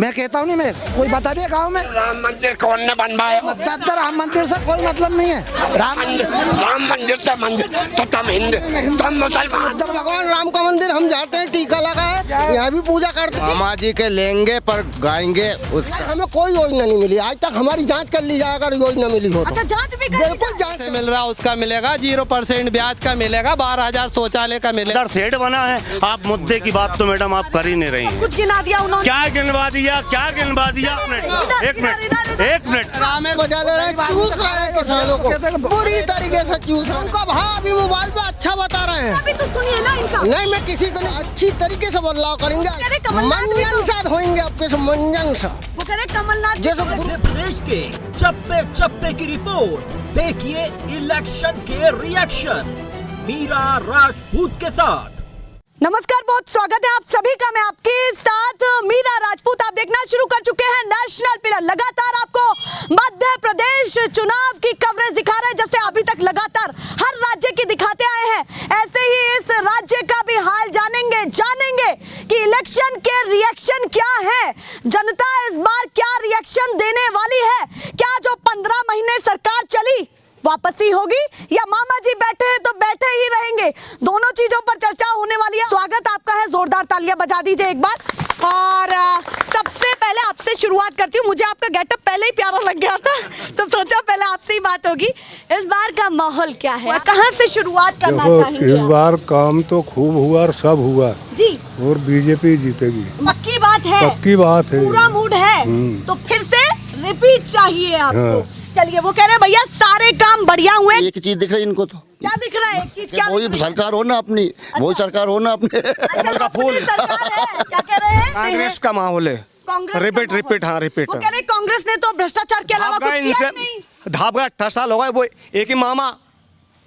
मैं कहता हूँ नहीं, मैं कोई बता दिया गांव में राम मंदिर कौन ने बनवाया? तो राम मंदिर से कोई मतलब नहीं है। राम मंदिर से मंदिर तो तुम हिंदू, तुम मुसलमान। भगवान राम का मंदिर हम जाते हैं, टीका लगा है, यहाँ भी पूजा करते हैं। मामा जी के लेंगे पर गाएंगे उसका। हमें कोई योजना नहीं मिली आज तक, हमारी जांच कर ली जाए अगर योजना मिली हो तो। अच्छा, जांच भी बिल्कुल जांच मिल रहा उसका मिलेगा, 0% ब्याज का मिलेगा, 12,000 शौचालय का मिलेगा। सेट बना है। आप मुद्दे की बात तो मैडम आप कर ही नहीं रही हैं। कुछ गिना दिया उन्होंने। क्या गिनवा दिया, क्या गिनवा दिया? एक मिनट मजा ले रहे हैं, चूस रहे हैं किसानों को पूरी तरीके से चूस रहे हैं। उनका भाव अभी मोबाइल पे अच्छा बता रहे हैं। अभी तो सुनिए ना इनका। नहीं, मैं किसी को नहीं, अच्छी तरीके से बदलाव करेंगे, मंजन साथ होंगे आपके से, मंजन सा। वो कह रहे कमलनाथ जैसे प्रदेश के चप्पे चप्पे की रिपोर्ट देखिए इलेक्शन के रिएक्शन मीरा राजपूत के साथ। नमस्कार, बहुत स्वागत है आप सभी का। मैं आपके साथ मीरा राजपूत। आप देखना शुरू कर चुके हैं नेशनल पिलर। लगातार आपको मध्य प्रदेश चुनाव की कवरेज दिखा रहे हैं, जैसे अभी तक लगातार हर राज्य की दिखाते आए हैं। ऐसे ही इस राज्य का भी हाल जानेंगे कि इलेक्शन के रिएक्शन क्या है, जनता इस बार क्या रिएक्शन देने वाली है। क्या जो 15 महीने सरकार चली वापसी होगी या मामा जी बैठे हैं तो बैठे ही रहेंगे? दोनों चीजों पर चर्चा होने वाली है। स्वागत आपका है, जोरदार तालियां बजा दीजिए एक बार। और सबसे पहले आपसे शुरुआत करती हूँ। मुझे आपका गेटअप पहले ही प्यारा लग गया था, तो सोचा पहले आपसे ही बात होगी। इस बार का माहौल क्या है, कहाँ से शुरुआत करना चाहेंगे? इस बार काम तो खूब हुआ और सब हुआ जी, और बीजेपी जीतेगी। पक्की बात है, पक्की बात है, पूरा मूड है। तो फिर से रिपीट चाहिए आपको। चलिए, वो कह रहे हैं भैया सारे काम बढ़िया हुए। एक चीज दिख रही है इनको, तो क्या दिख रहा है? एक चीज क्या? वही सरकार हो ना अपनी, वही सरकार हो ना अपने। कमल का फूल सरकार है। क्या कह रहे हैं? कांग्रेस का माहौल है। Repeat repeat. वो कह रहे कांग्रेस ने तो भ्रष्टाचार के अलावा कुछ किया ही नहीं। धाप गया 18 साल हो गए, वो एक ही मामा।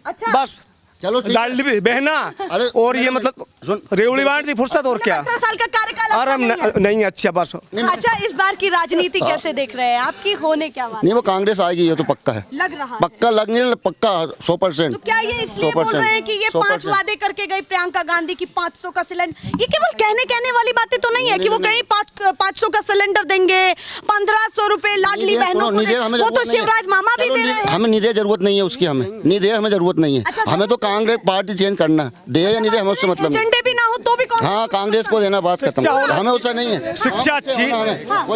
अच्छा, बस चलो लाडली भी बहना। अरे और ये मतलब रेवड़ी बांट दी फुर्सत, और क्या? 18 साल का कार्यकाल अच्छा नहीं अच्छा बस। अच्छा, इस बार की राजनीति कैसे देख रहे हैं? आपकी होने क्या वाला? नहीं, वो कांग्रेस आएगी, ये तो पक्का है। लग रहा है पक्का लग नहीं, पक्का 100%। तो क्या ये इसलिए बोल रहे हैं कि ये 5 वादे करके गई प्रियंका गांधी की 500 का सिलेंडर? ये केवल कहने वाली बातें तो नहीं है कि वो कहीं 500 का सिलेंडर देंगे, 1500 रुपए लाडली बहनों को, वो तो शिवराज मामा भी दे रहे हैं। हमें नहीं दे, जरूरत नहीं है उसकी, हमें नहीं दे, हमें जरूरत नहीं है। हमें तो कांग्रेस पार्टी चेंज करना, दे या नहीं दे हमें उससे मतलब एजेंडे भी ना हो तो भी हाँ, कांग्रेस को देना, बात खत्म। हमें उससे नहीं है। शिक्षा अच्छी,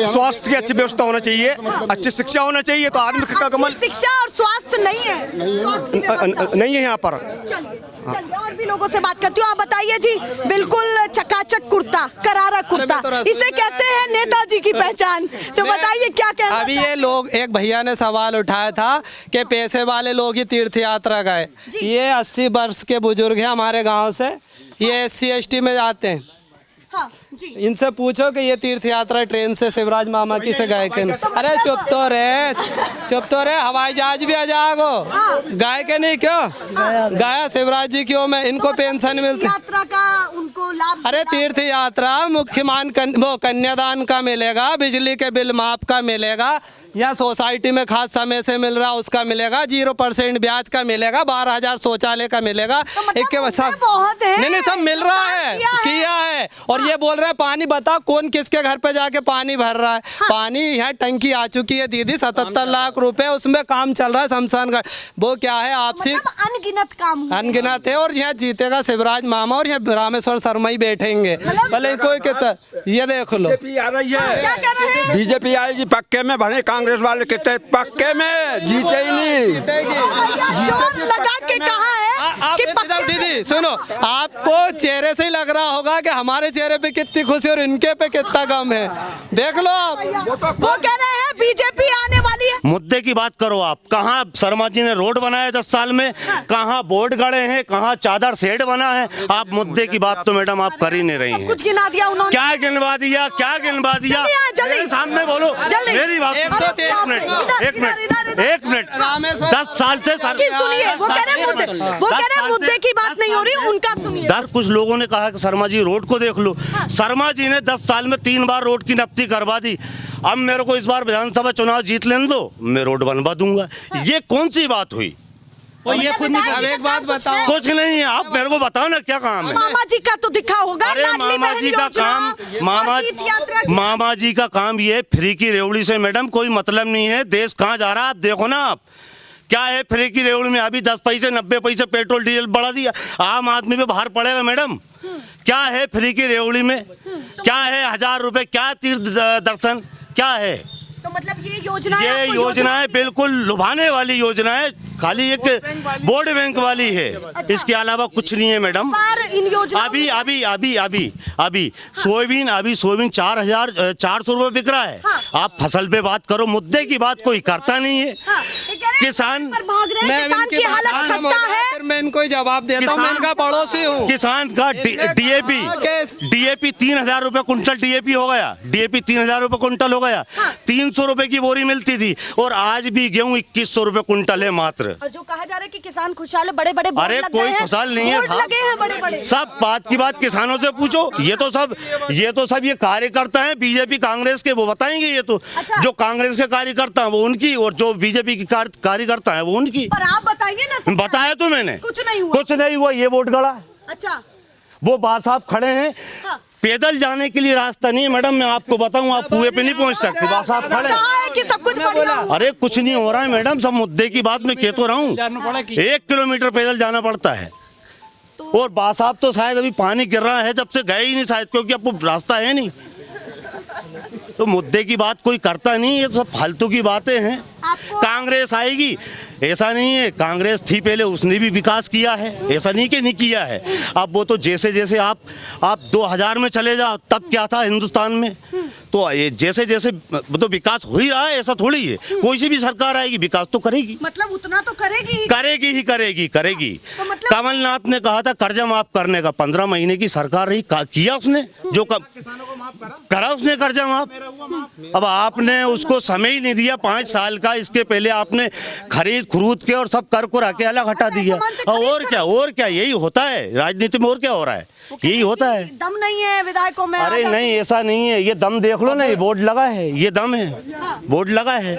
स्वास्थ्य की अच्छी व्यवस्था होना चाहिए, अच्छी शिक्षा होना चाहिए, तो आदमी का कमल। शिक्षा और स्वास्थ्य नहीं है, नहीं है यहाँ पर। चलिए और भी लोगों से बात करती हूँ। आप बताइए जी, बिल्कुल चकाचक कुर्ता, करारा कुर्ता, इसे कहते हैं नेताजी की पहचान। तो बताइए क्या कहना अभी ये लोग, एक भैया ने सवाल उठाया था कि पैसे वाले लोग ही तीर्थ यात्रा गए। ये 80 वर्ष के बुजुर्ग हैं हमारे गांव से, ये SC ST में जाते हैं। हाँ, जी। इनसे पूछो कि ये तीर्थ यात्रा ट्रेन से शिवराज मामा की से गए के नहीं। अरे चुप तो रहे, हवाई जहाज भी आ जाओ। गाय के नहीं क्यों गाया शिवराज जी क्यों? मैं इनको पेंशन मिलती यात्रा का उनको लाभ। अरे तीर्थ यात्रा मुख्यमान वो कन्यादान का मिलेगा, बिजली के बिल माफ का मिलेगा, या सोसाइटी में खास समय से मिल रहा उसका मिलेगा, 0% ब्याज का मिलेगा, 12,000 शौचालय का मिलेगा। सब बहुत है, नहीं सब मिल रहा है, किया है। और ये बोल रहे हैं पानी, बता कौन किसके घर पे जाके पानी भर रहा है? पानी यहाँ टंकी आ चुकी है दीदी, 77 लाख रुपए उसमें काम चल रहा है शमशान घाट। वो क्या है आपसी अनगिनत काम, अनगिनत है। और यहाँ जीतेगा शिवराज मामा और यहाँ रामेश्वर शर्मा ही बैठेंगे, भले कोई कहता। ये देख लो बीजेपी आएगी पक्के में, भले कांग्रेस वाले कहते हैं पक्के में, जीते ही नहीं। लगा के कहा है कि दीदी सुनो, आपको चेहरे से ही लग रहा होगा कि हमारे चेहरे पे कितनी खुशी और इनके पे कितना गम है। देख लो आप, वो कह रहे हैं बीजेपी आने वाली है। मुद्दे की बात करो आप। कहाँ शर्मा जी ने रोड बनाया 10 साल में, कहाँ बोर्ड गड़े हैं, कहाँ चादर सेट बना है? आप मुद्दे की बात तो मैडम आप कर ही नहीं रही हैं। कुछ गिना दिया उन्होंने। क्या गिनवा दिया, क्या गिनवा दिया? मेरे सामने बोलो, मेरी बात। एक मिनट 10 साल से सुनिए, वो कह रहे मुद्दे की बात नहीं हो रही, उनका सुनिए। 10 कुछ लोगों ने कहा कि शर्मा जी रोड को देख लो। शर्मा जी ने 10 साल में 3 बार रोड की नफ्ती करवा दी। अब मेरे को इस बार विधानसभा चुनाव जीत लेने दो, मैं रोड बनवा दूंगा। ये कौन सी बात हुई? ये खुद नहीं। अब एक बात बताओ, कुछ नहीं है, आप मेरे को बताओ ना क्या काम है। मामा जी का तो दिखा होगा। अरे लाडली मामा बहन जी का योजना, काम, तीर्थ यात्रा की- मामा जी का काम ये फ्री की रेवड़ी से मैडम कोई मतलब नहीं है। देश कहाँ जा रहा है आप देखो ना। आप क्या है फ्री की रेवड़ी में? अभी 10 पैसे 90 पैसे पेट्रोल डीजल बढ़ा दिया, आम आदमी पे बाहर पड़ेगा मैडम। क्या है फ्री की रेवड़ी में? क्या है 1000 रुपए? क्या तीर्थ दर्शन क्या है? तो मतलब ये योजना, ये योजनाएं बिल्कुल लुभाने वाली योजना है, खाली एक वोट बैंक वाली है। इसके अलावा कुछ नहीं है मैडम। इन योजनाओं अभी अभी अभी अभी अभी सोयाबीन 4400 रुपए बिक रहा है। हाँ। आप फसल पे बात करो, मुद्दे की बात कोई करता नहीं है। हाँ, ये कह रहे हैं किसान पर भाग रहे हैं, किसान की हालत खस्ता है। फिर मैं इनको ही जवाब देता हूँ, मैं इनका पड़ोसी हूँ। किसान का डीएपी 3000 रुपए कुंटल डीएपी हो गया। डीएपी 3000 रुपए कुंटल हो गया। 300 रुपए की बोरी मिलती थी और आज भी गेहूं 2100 रुपए कुंटल है मात्र। और जो कहा जा रहा है कि किसान खुशहाल है, बड़े बड़े बोर्ड अरे लग कोई गए हैं, खुशहाल नहीं है बोर्ड साहब। लगे हैं बड़े बड़े। सब बात की बात किसानों से पूछो। ये तो सब ये कार्यकर्ता हैं बीजेपी कांग्रेस के, वो बताएंगे। ये तो अच्छा। जो कांग्रेस के कार्यकर्ता हैं वो उनकी, और जो बीजेपी की कार्यकर्ता हैं वो उनकी। पर आप बताइए ना। बताया तो मैंने, कुछ नहीं हुआ। कुछ नहीं हुआ। ये वोट गड़ा। अच्छा, वो बात साहब खड़े हैं, हाँ। पैदल जाने के लिए रास्ता नहीं है मैडम। मैं आपको बताऊं, आप कुएं पे नहीं पहुंच सकते। बात साहब खड़े हैं। कहा है कि सब कुछ बढ़िया हो। अरे कुछ नहीं हो रहा है मैडम, सब मुद्दे की बात मैं कह तो रहा हूँ। 1 किलोमीटर पैदल जाना पड़ता है। और बात साहब तो शायद अभी पानी गिर रहा है, जब से गए ही नहीं शायद, क्योंकि अब रास्ता है नहीं। तो मुद्दे की बात कोई करता नहीं, ये सब फालतू की बातें हैं। कांग्रेस आएगी ऐसा नहीं है, कांग्रेस थी पहले, उसने भी विकास किया है, ऐसा नहीं कि नहीं किया है। अब वो तो जैसे जैसे आप 2000 में चले जाओ, तब क्या था हिंदुस्तान में, तो ये जैसे जैसे तो विकास हो ही रहा है। ऐसा थोड़ी है, कोई सी भी सरकार आएगी विकास तो करेगी। मतलब उतना तो करेगी ही। करेगी। तो मतलब कमलनाथ ने कहा था कर्जा माफ करने का, 15 महीने की सरकार रही, किया उसने? जो करा उसने कर्जा माफ। अब आपने उसको समय ही नहीं दिया 5 साल का। इसके पहले आपने खरीद के और सब कर को रखे अलग हटा दिया। और क्या यही होता है राजनीति में, और क्या हो रहा है? यही होता है। दम नहीं है विधायकों में। अरे नहीं, ऐसा नहीं है। ये दम देख लो ना, ये बोर्ड लगा है, ये दम है, बोर्ड लगा है।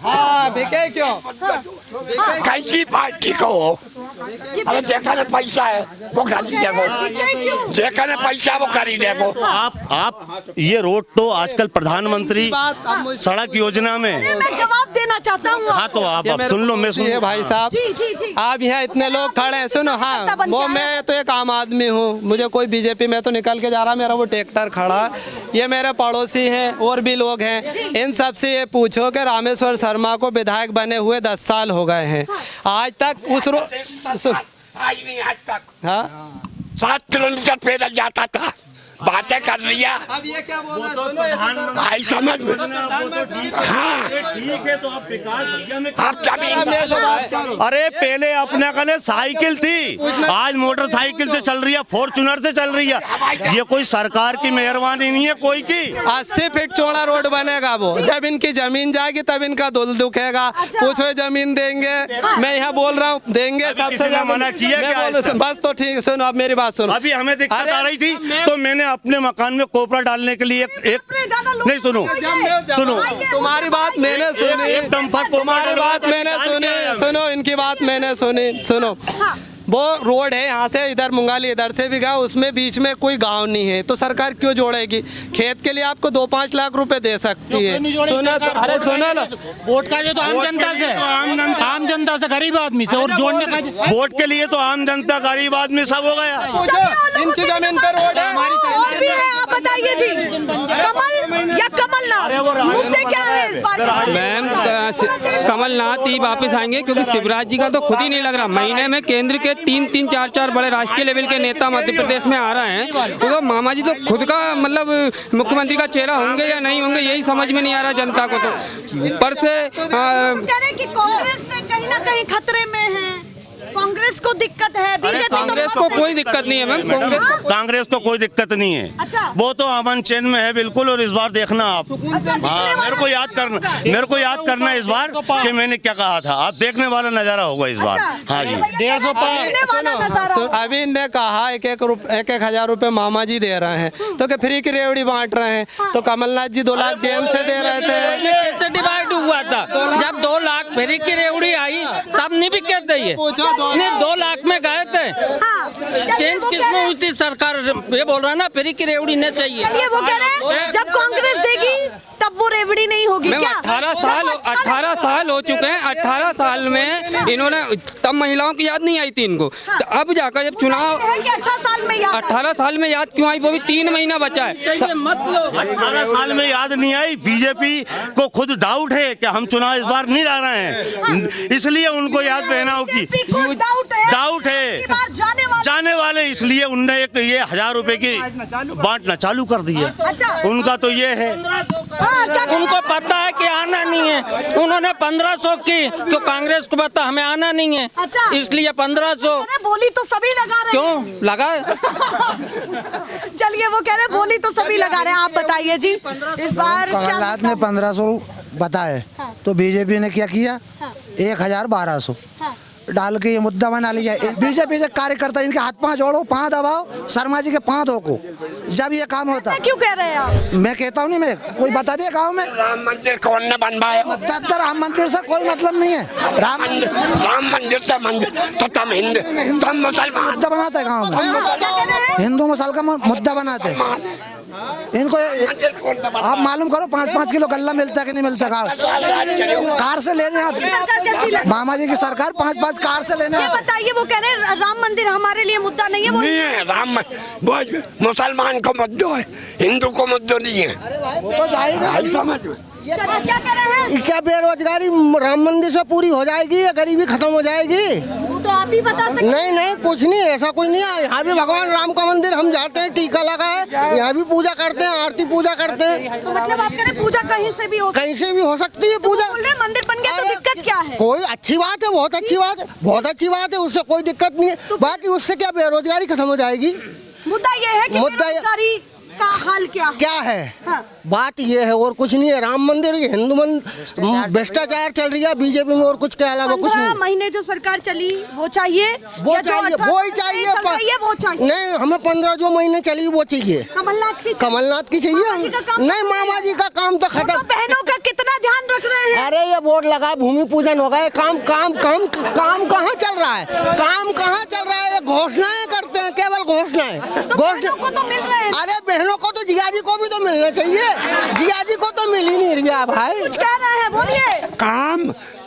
हाँ, बिके क्यों? कैसी पार्टी को हो? अरे देखा ना पैसा है वो गाली देखो, देखा ना पैसा वो करी देखो। आप ये रोड तो आजकल प्रधानमंत्री सड़क योजना में। मैं जवाब देना चाहता हूँ। हाँ तो आप सुन लो, मैं सुन। भाई साहब, जी। आप यहाँ इतने लोग खड़े हैं, सुनो। हाँ, वो मैं तो एक आम आदमी हूँ, मुझे कोई बीजेपी में तो निकल के जा रहा, मेरा वो ट्रैक्टर खड़ा। ये मेरे पड़ोसी हैं, और भी लोग हैं। इन सब से ये पूछो कि रामेश्वर शर्मा को विधायक बने हुए 10 साल हो गए हैं, आज तक उस आज तक हाँ 7 किलोमीटर पैदल जाता था। बातें कर रही है। अब ये क्या बोल रहा है? भाई समझ में हाँ ठीक है, तो आप विकास आप जमीन। अरे पहले अपने कने साइकिल थी, आज मोटरसाइकिल से चल रही है, फॉर्च्यूनर से चल रही है। ये कोई सरकार की मेहरबानी नहीं है कोई की। 80 फीट चौड़ा रोड बनेगा वो, जब इनकी जमीन जाएगी तब इनका दिल दुखेगा। पूछो जमीन देंगे, मैं यहाँ बोल रहा हूँ देंगे। सबसे मना किया बस तो ठीक, सुनो अब मेरी बात सुनो। अभी हमें दिक्कत आ रही थी तो मैंने अपने मकान में कोपरा डालने के लिए एक नहीं सुनो तुम्हारी बात मैंने सुनी, तुम्हारी बात मैंने सुनी, सुनो इनकी बात मैंने सुनी। सुनो, वो रोड है यहाँ से इधर मुंगाली, इधर से भी गया, उसमें बीच में कोई गांव नहीं है, तो सरकार क्यों जोड़ेगी? खेत के लिए आपको 2-5 लाख रुपए दे सकती है। सुनो, अरे सुनो ना, वोट का लिए तो आम जनता से, आम जनता से, गरीब आदमी से, और जोड़ने का वोट के लिए तो आम जनता गरीब आदमी सब हो गया। इनकी जमीन पर रोड है। और भी है, आप बताइए जी। कमल या कमलनाथ, मुद्दे क्या है इस बार? मैम, कमलनाथ ही वापस आएंगे, क्योंकि शिवराज जी का तो खुद ही नहीं लग रहा। महीने में केंद्र के 3-3, 4-4 बड़े राष्ट्रीय लेवल के नेता मध्य प्रदेश में आ रहे हैं, तो मामा जी तो खुद का मतलब मुख्यमंत्री का चेहरा होंगे या नहीं होंगे, यही समझ में नहीं आ रहा जनता को। तो ऊपर से कह रहे कि कांग्रेस से कहीं ना कहीं खतरे में है, कांग्रेस को दिक्कत है। बीजेपी कांग्रेस को कोई दिक्कत नहीं है मैम, कांग्रेस को कोई दिक्कत नहीं है। अच्छा। वो तो अमन चैन में है बिल्कुल। और इस बार देखना आप, हाँ मेरे को याद करना इस बार कि मैंने क्या कहा था। आप देखने वाला नजारा होगा इस बार। हाँ जी, 150। अभी ने कहा 1,000 रुपए मामा जी दे रहे हैं, तो क्या फ्री की रेवड़ी बांट रहे हैं? तो कमलनाथ जी 2 लाख जेम से दे रहे थे। डिवाइड हुआ था, जब 2 लाख फ्री की रेवड़ी आई तब नहीं भी चाहिए। नहीं 2 लाख में गए थे। चेंज किसमें हुई थी सरकार, ये बोल रहा है ना फ्री की रेवड़ी नहीं चाहिए। ये वो कह रहे हैं जब कांग्रेस देगी तब वो रेवड़ी नहीं होगी क्या? 18 साल हो चुके हैं। 18 साल में इन्होंने, तब महिलाओं की याद नहीं आई थी इनको। तो अब जाकर जब चुनाव 18 साल में याद क्यों आई, वो भी 3 महीना बचा है। 18 साल में याद नहीं आई। बीजेपी को खुद डाउट है कि हम चुनाव इस बार नहीं ला रहे हैं, इसलिए उनको याद पहना होगी। डाउट है जाने वाले, इसलिए उनने एक ये 1000 रुपए की बांटना चालू कर दी है। उनका तो ये है, उनको पता है कि आना नहीं है, उन्होंने 1500 की, तो कांग्रेस को पता हमें आना नहीं है, इसलिए 1500। बोली तो सभी लगा रहे क्यों लगाए? चलिए वो कह रहे हैं बोली तो सभी लगा रहे हैं। आप बताइए जी, इस बार कमलनाथ ने 1500 बताए तो बीजेपी ने क्या किया? 1012 डाल के ये मुद्दा बना लिया। बीजेपी के कार्यकर्ता इनके हाथ पांव जोड़ो, पांव दबाओ, शर्मा जी के पांव धोको, जब ये काम होता। क्यों कह रहे हैं आप? मैं कहता हूँ नहीं, मैं कोई बता दिया गाँव में राम मंदिर कौन ने बनवाया? मतलब राम मंदिर से कोई मतलब नहीं है। राम मंदिर से मंदिर तो तुम हिंदू, तुम मुसलमान मुद्दा बनाते हैं गाँव में, हिंदू मुसल का मुद्दा बनाते हैं। इनको आप मालूम करो 5-5 किलो गल्ला मिलता है कि नहीं मिलता? कार से लेने आते मामा जी की सरकार 5-5 कार से लेने आते। बताइए वो कह रहे हैं राम मंदिर हमारे लिए मुद्दा नहीं है। वो नहीं है, राम वो मुसलमान को मुद्दा है, हिंदू को मुद्दा नहीं है। वो तो जाएगा समझ में। क्या कह रहे हैं? क्या बेरोजगारी राम मंदिर से पूरी हो जाएगी या गरीबी खत्म हो जाएगी? तो आप ही बता सकते। नहीं कुछ नहीं, ऐसा कुछ नहीं है। यहाँ भी भगवान राम का मंदिर हम जाते हैं, टीका लगा है, यहाँ भी पूजा करते हैं, आरती पूजा करते हैं। तो मतलब आप कह रहे पूजा कहीं से भी हो? कहीं से भी हो सकती है पूजा। मंदिर बन गया तो दिक्कत क्या है? कोई अच्छी बात है, बहुत अच्छी बात है, बहुत अच्छी बात है, उससे कोई दिक्कत नहीं है। बाकी उससे क्या बेरोजगारी खत्म हो जाएगी? मुद्दा ये है कि बेरोजगारी का हाल क्या है? हाँ। बात ये है और कुछ नहीं है। राम मंदिर हिंदू भ्रष्टाचार चल रही है बीजेपी में और कुछ के अलावा कुछ नहीं। महीने जो सरकार चली वो चाहिए, वो चाहिए, वो ही चाहिए, वो चाहिए। नहीं, हमें 15 जो महीने चली वो चाहिए। कमलनाथ की चाहिए। नहीं, मामा जी का काम तो खत्म। बहनों का कितना ध्यान रख रहे हैं? अरे ये बोर्ड लगा, भूमि पूजन हो गए, काम काम काम काम कहाँ चल रहा है? काम कहाँ चल रहा है? घोषणाएं करते हैं, केवल घोषणाएं। घोषणा को तो मिल रहे हैं। अरे बहनों को तो जिया जी को भी तो मिलना चाहिए, जिया जी को तो मिल ही नहीं रहा भाई। कुछ कह रहे हैं, बोलिए।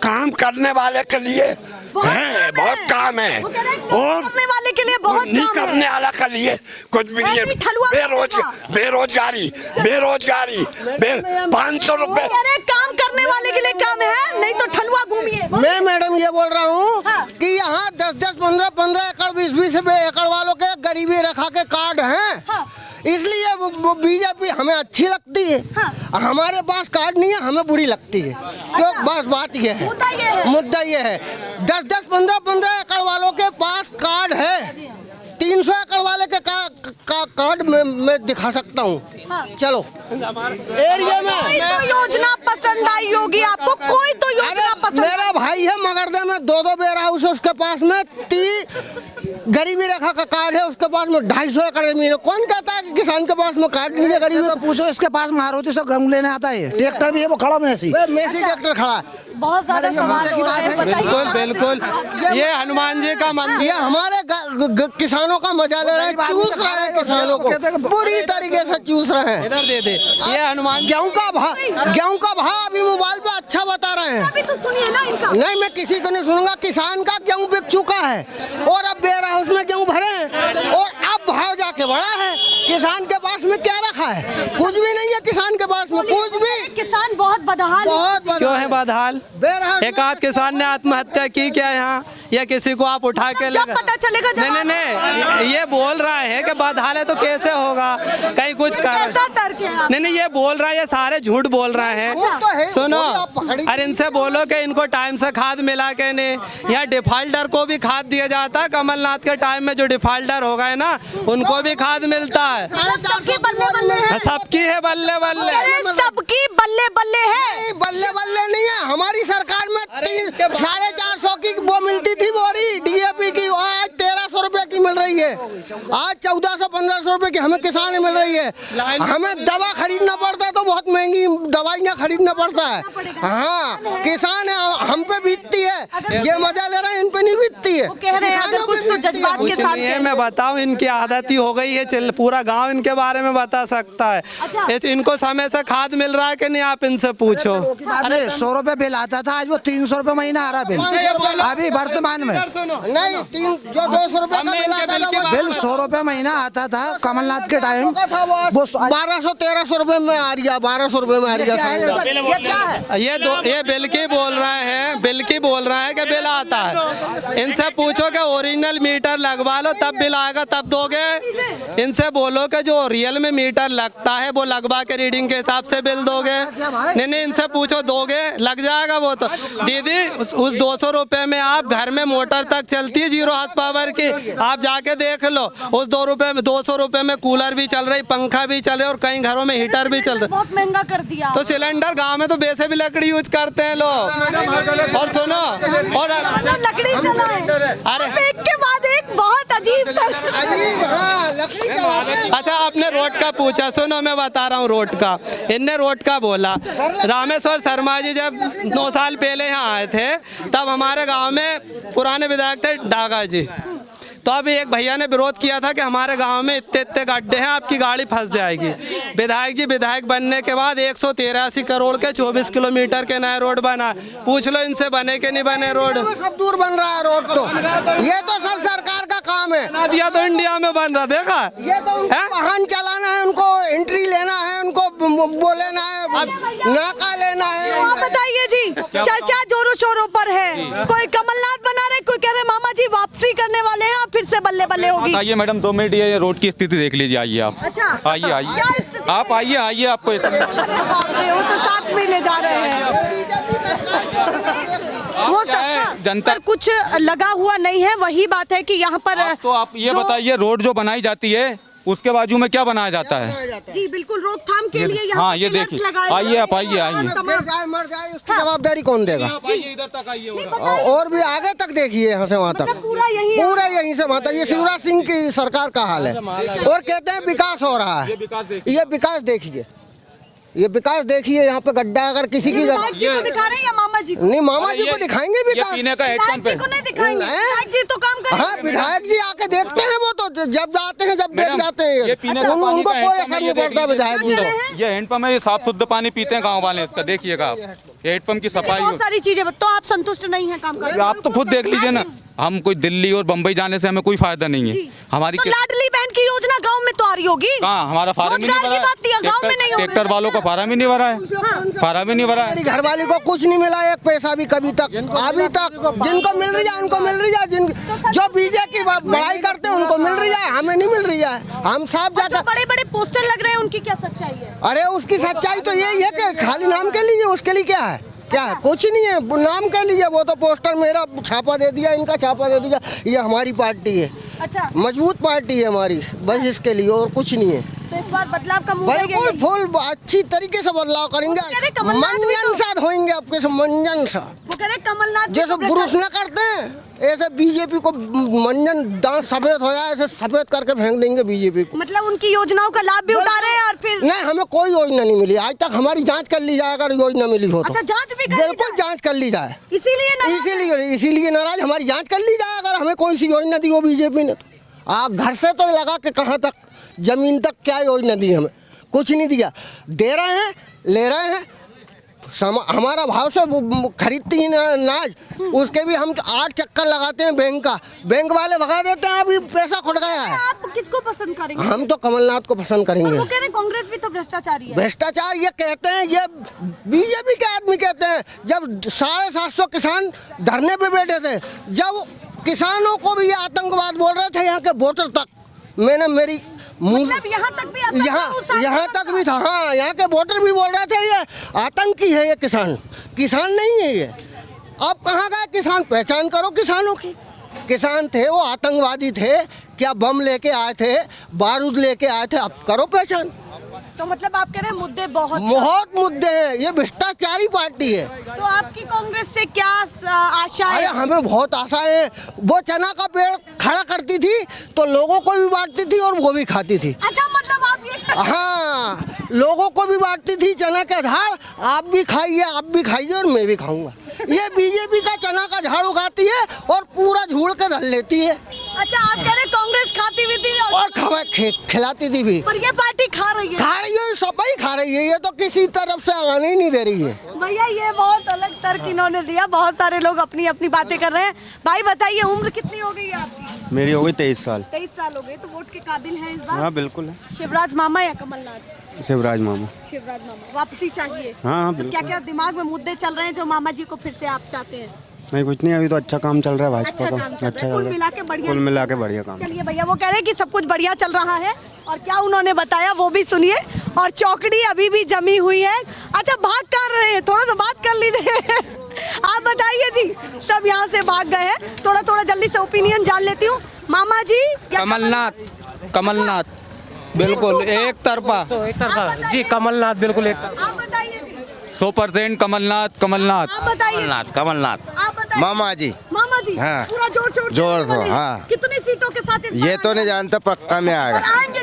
काम करने वाले के लिए बहुत काम है, और करने वाले के लिए बहुत नहीं करने वाला के लिए कुछ भी नहीं है। बेरोजगारी 500 रुपए। काम करने वाले के लिए काम है, नहीं तो ठलुआ घूमिए। मैं मैडम ये बोल रहा हूँ कि यहाँ 10-10, 15-15 एकड़, 20-20 एकड़ वालों के गरीबी रेखा के कार्ड हैं, इसलिए वो बीजेपी हमें अच्छी लगती है। हमारे पास कार्ड नहीं है, हमें बुरी लगती है। क्यों? बस बात ये है, मुद्दा ये है। 10-10, 15-15 एकड़ वालों के पास कार्ड है, 300 एकड़ वाले के कार्ड मैं दिखा सकता हूँ। चलो एरिया में कोई तो योजना पसंद आई होगी आपको, कोई तो योजना पसंद। मेरा भाई है मगरदे में 2-2 वेयर हाउस है, उसके पास में गरीबी रेखा का कार्ड है, उसके पास में 250 एकड़ जमीन है। कौन कहता है कि किसान के पास में कार्ड नहीं है? गरीबी तो पूछो, इसके पास मारुति सब गम लेने आता है, ट्रैक्टर भी है, वो खड़ा मेसी ट्रैक्टर खड़ा है। बहुत ज्यादा सवाल हो रहे हैं। बिल्कुल ये हनुमान जी का मंदिर, ये हमारे किसानों का मजा ले रहे हैं, चूस रहे हैं किसानों को, बुरी तरीके से चूस रहे हैं। इधर दे ये हनुमान। गेहूं का भाव अभी मोबाइल पे अच्छा बता रहे हैं। अभी तो सुनिए ना इनका। नहीं, मैं किसी को नहीं सुनूंगा। किसान का गेहूं बिक चुका है और अब वेयर हाउस में गेहूं भरे हैं और अब भाव जाके बढ़ा है। किसान के पास में क्या रखा है? कुछ भी नहीं है किसान के पास में, कुछ भी। किसान बहुत बदहाल, क्यों है बदहाल? एक आध किसान ने आत्महत्या की क्या यहाँ, या किसी को आप उठा के जब पता चलेगा। नहीं, ये बोल रहा है कि बदहाल है तो कैसे होगा? कहीं कुछ कर नहीं, ये बोल रहा है, ये सारे झूठ बोल रहे हैं। सुनो, अरे इनसे बोलो कि इनको टाइम से खाद मिला के नहीं, या डिफाल्टर को भी खाद दिया जाता है। कमलनाथ के टाइम में जो डिफाल्टर हो गए ना, उनको भी खाद मिलता है। सबकी बल्ले बल्ले है, सबकी है बल्ले बल्ले, सबकी बल्ले बल्ले है। बल्ले बल्ले नहीं है। हमारी सरकार में 450 की वो मिलती थी बोरी डीएपी की, आज 1300 रुपए की मिल रही है। आज 1400-1500 रुपए की हमें किसान मिल रही है। हमें दवा खरीदना पड़ता है तो बहुत महंगी दवाइयाँ खरीदना पड़ता है। हाँ, किसान है, हम पे बीतती है, ये मजा ले रहे हैं, इन पे नहीं बीतती है। कुछ नहीं है, मैं बताऊं, इनकी आदत ही हो गई है, पूरा गांव इनके बारे में बता सकता है। इनको समय से खाद मिल रहा है कि नहीं, आप इनसे पूछो। अरे 100 रुपए बिल आता था, आज वो 300 रुपए महीना आ रहा बिल अभी वर्तमान में। नहीं, जो 200 रुपए का बिल आता था, बिल 100 रुपए महीना आता था कमलनाथ के टाइम, वो 1200-1300 रुपए में आ रही है, 1200 रुपए में आ रही है। ये क्या है? ये बिल की बोल रहे हैं, बिल की बोल रहे हैं कि बिल आता है। इनसे पूछो कि ओरिजिनल मीटर लगवा लो तब बिल आएगा, तब दोगे। इनसे बोलो कि जो रियल में मीटर लगता है वो लगवा के रीडिंग के हिसाब से बिल दोगे। नहीं, इनसे पूछो, दोगे, लग जाएगा वो तो। दीदी, उस 200 रुपए में आप घर में मोटर तक चलती है 0 हॉर्स पावर की, आप जाके देख लो। उस 200 रुपए में कूलर भी चल रही, पंखा भी चल रही, और कई घरों में हीटर भी चल रहा है। बहुत महंगा कर दिया। तो सिलेंडर गांव में तो वैसे भी लकड़ी यूज करते हैं लोग। और सुनो, और लकड़ी चलाएं। अरे एक के बाद एक बहुत अजीब अच्छा, आपने रोड का पूछा, सुनो मैं बता रहा हूँ रोड का। इनने रोड का बोला, रामेश्वर शर्मा जी जब 9 साल पहले यहाँ आए थे तब हमारे गांव में पुराने विधायक थे डागा जी, तो अभी एक भैया ने विरोध किया था कि हमारे गांव में इतने गड्ढे हैं, आपकी गाड़ी फंस जाएगी। विधायक जी विधायक बनने के बाद 183 करोड़ के 24 किलोमीटर के नए रोड बना। पूछ लो इनसे बने के नहीं बने रोड। सब दूर बन रहा है रोड, तो ये तो सब सरकार का काम है। बना दिया तो इंडिया में बन रहा, देखा? ये तो उनको वाहन चलाना है, उनको एंट्री लेना है, उनको वो लेना है, नाका लेना है। आप बताइए जी, चर्चा जोरों शोरों पर है, कोई कमलनाथ बना रहे, कोई कह रहे मामा जी वापसी करने वाले हैं, फिर से बल्ले बल्ले होगी। आइए मैडम 2 मिनट, ये रोड की स्थिति देख लीजिए। आइए आप। अच्छा, आइए आप आइए आपको वो तो साथ में ले जा रहे हैं। वो सब जनता कुछ लगा हुआ नहीं है, वही बात है कि यहाँ पर तो आप ये बताइए, रोड जो बनाई जाती है उसके बाजू में क्या बनाया जाता है? जी बिल्कुल, रोकथाम के लिए यहाँ हाँ, ये देखिए, आइए आप आइए। मर जाए उसकी जवाबदारी कौन देगा? इधर तक आइए, और भी आगे तक देखिए, यहाँ से वहाँ तक, पूरा यहीं से वहाँ तक। ये शिवराज सिंह की सरकार का हाल है, और कहते हैं विकास हो रहा है। ये विकास देखिए, ये विकास देखिए, यहाँ पे गड्ढा अगर किसी की विधायक जी को दिखा रहे हैं या मामा जी को? नहीं, मामा जी को दिखाएंगे विकास, विधायक जी को नहीं दिखाएंगे। विधायक जी तो काम करेंगे। हाँ, विधायक जी आके देखते हैं, वो तो जब जाते हैं, जब देख जाते हैं, उनको कोई असर नहीं पड़ता विधायक जी को। ये हैंडपंप है, ये साफ शुद्ध पानी पीते हैं गाँव वाले, इसका देखिएगा आप, हैंडपंप की सफाई, बहुत सारी चीजें। तो आप संतुष्ट नहीं है काम करने? आप तो खुद देख लीजिए ना, हम कोई दिल्ली और बम्बई जाने से हमें कोई फायदा नहीं है। हमारी तो लाडली बहन की योजना गांव में तो आ रही होगी। कहाँ, हमारा फार्म ही नहीं भरा है, ट्रैक्टर वालों का फार्म ही नहीं भरा है, फार्म ही नहीं भरा है। मेरी घरवाली को कुछ नहीं मिला, एक पैसा भी कभी तक, अभी तक। जिनको मिल रही है उनको मिल रही है, जो बीजेपी की बड़ाई करते हैं उनको मिल रही है, हमें नहीं मिल रही है। हम साफ जाकर बड़े बड़े पोस्टर लग रहे हैं, उनकी क्या सच्चाई है? अरे उसकी सच्चाई तो यही है कि खाली नाम के लिए, उसके लिए क्या है, क्या है? कुछ नहीं है, नाम के लिए। वो तो पोस्टर मेरा छापा दे दिया, इनका छापा दे दिया, ये हमारी पार्टी है। अच्छा, मजबूत पार्टी है हमारी, बस इसके लिए, और कुछ नहीं है। तो इस बार बदलाव का मुंह बिल्कुल फुल अच्छी तरीके से बदलाव करेंगे, मंजन सा होंगे आपके से, मंजन सा। वो कह रहे कमलनाथ जैसे पुरुष न करते हैं, ऐसे बीजेपी को मंजन दांत सफेद होया, ऐसे सफेद करके फेंक देंगे बीजेपी को। मतलब उनकी योजनाओं का लाभ भी उठा रहे हैं, और फिर नहीं, हमें कोई योजना नहीं मिली आज तक। हमारी जांच कर ली जाए, अगर योजना मिली हो तो। अच्छा, जांच भी बिल्कुल जांच कर ली जाए, इसीलिए नाराज। हमारी जांच कर ली जाए, अगर हमें कोई सी योजना दी हो बीजेपी ने तो। आप घर से तो लगा के कहाँ तक, जमीन तक क्या योजना दी हमें? कुछ नहीं दिया। दे रहे हैं, ले रहे हैं, हमारा भाव से खरीदती ही नाज, उसके भी हम 8 चक्कर लगाते हैं बैंक का, बैंक वाले भगा देते हैं, अभी पैसा खुट गया है। आप किसको पसंद करेंगे? हम तो कमलनाथ को पसंद करेंगे। वो कह रहे कांग्रेस भी तो भ्रष्टाचारी है। भ्रष्टाचार ये कहते हैं, ये बीजेपी के आदमी कहते हैं। जब 750 किसान धरने पे बैठे थे, जब किसानों को भी ये आतंकवाद बोल रहे थे, यहाँ के वोटर तक, मैंने मेरी मतलब यहाँ तक भी था। हाँ, यहाँ के वोटर भी बोल रहे थे ये आतंकी है, ये किसान नहीं है ये। अब कहाँ गए किसान? पहचान करो किसानों की। किसान थे वो आतंकवादी थे क्या? बम लेके आए थे, बारूद लेके आए थे, अब करो पहचान। तो मतलब आप कह रहे हैं मुद्दे बहुत मुद्दे हैं, ये भ्रष्टाचारी पार्टी है। तो आपकी कांग्रेस से क्या आशा है? अरे हमें बहुत आशा है। वो चना का पेड़ खड़ा करती थी तो लोगों को भी बांटती थी और वो भी खाती थी। अच्छा, मतलब आप ये हाँ, लोगों को भी बांटती थी चना का झाड़, आप भी खाइए और मैं भी खाऊंगा। ये बीजेपी का चना का झाड़ उगाती है और पूरा झूड़ के धर लेती है। अच्छा, आप कह रहे कांग्रेस खाती भी थी और खिलाती थी भी। पर ये पार्टी खा रही है, सपाई खा रही है। ये तो किसी तरफ से आने ही नहीं दे रही है। भैया ये बहुत अलग तर्क इन्होंने दिया। बहुत सारे लोग अपनी अपनी बातें कर रहे हैं। भाई बताइए, उम्र कितनी हो गई है आपकी? मेरी हो गई 23 साल। 23 साल हो गए, तो वोट के काबिल हैं इस बार? हाँ बिल्कुल है। शिवराज मामा या कमलनाथ? शिवराज मामा। शिवराज मामा वापसी चाहिए। हाँ तो क्या क्या दिमाग में मुद्दे चल रहे हैं जो मामा जी को फिर से आप चाहते हैं? नहीं कुछ नहीं, अभी तो अच्छा काम चल रहा है भाजपा अच्छा काम चल का। रहा है, कुल मिला के बढ़िया। कुल मिला के बढ़िया काम। चलिए भैया, वो कह रहे हैं कि सब कुछ बढ़िया चल रहा है और क्या उन्होंने बताया वो भी सुनिए। और चौकड़ी अभी भी जमी हुई है। अच्छा, भाग कर रहे हैं, थोड़ा सा बात कर लीजिए। आप बताइए जी, सब यहाँ से भाग गए हैं। थोड़ा थोड़ा जल्दी से ओपिनियन जान लेती हूँ। मामा जी कमलनाथ बिल्कुल एक तरफा जी, कमलनाथ बिल्कुल एक तरफा। आप बताइए जी। 100% कमलनाथ। आप बताइए। कमलनाथ आप बताइए। मामा जी। मामा जी, हाँ। पूरा जोर से, हाँ। कितनी सीटों के साथ इस ये बार तो नहीं जानता, पक्का में और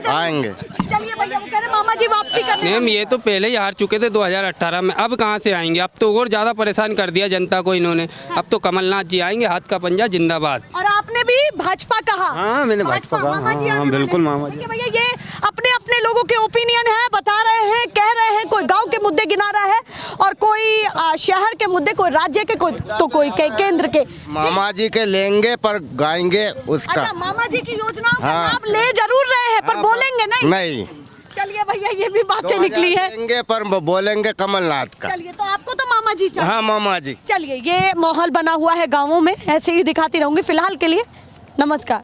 आएंगे। चलिए भैया, वो कह रहे मामा जी वापसी करने। मैम ये तो पहले ही हार चुके थे 2018 में, अब कहाँ से आएंगे? अब तो और ज़्यादा परेशान कर दिया जनता को इन्होंने। अब तो कमलनाथ जी आएंगे, हाथ का पंजा जिंदाबाद। और आपने भी भाजपा कहा? हाँ मैंने भाजपा कहा। मामा जी हाँ आने बिल्कुल वाले। मामा जी। देखिए भैया, ये अपने अपने लोगों के ओपिनियन है, बता रहे हैं, कह रहे हैं। कोई गांव के मुद्दे गिना रहा है और कोई शहर के मुद्दे, कोई राज्य के, कोई केंद्र के। मामा जी के लेंगे पर गाएंगे उसका। अच्छा, मामा जी की योजनाओं का हाँ। लाभ ले जरूर रहे हैं, पर बोलेंगे नहीं। नहीं, चलिए भैया, ये भी बातें निकली है। लेंगे पर बोलेंगे कमलनाथ का। चलिए, तो आपको तो मामा जी चाहिए। हाँ मामा जी। चलिए, ये माहौल बना हुआ है गाँवों में, ऐसे ही दिखाती रहूंगी फिलहाल के लिए। नमस्कार।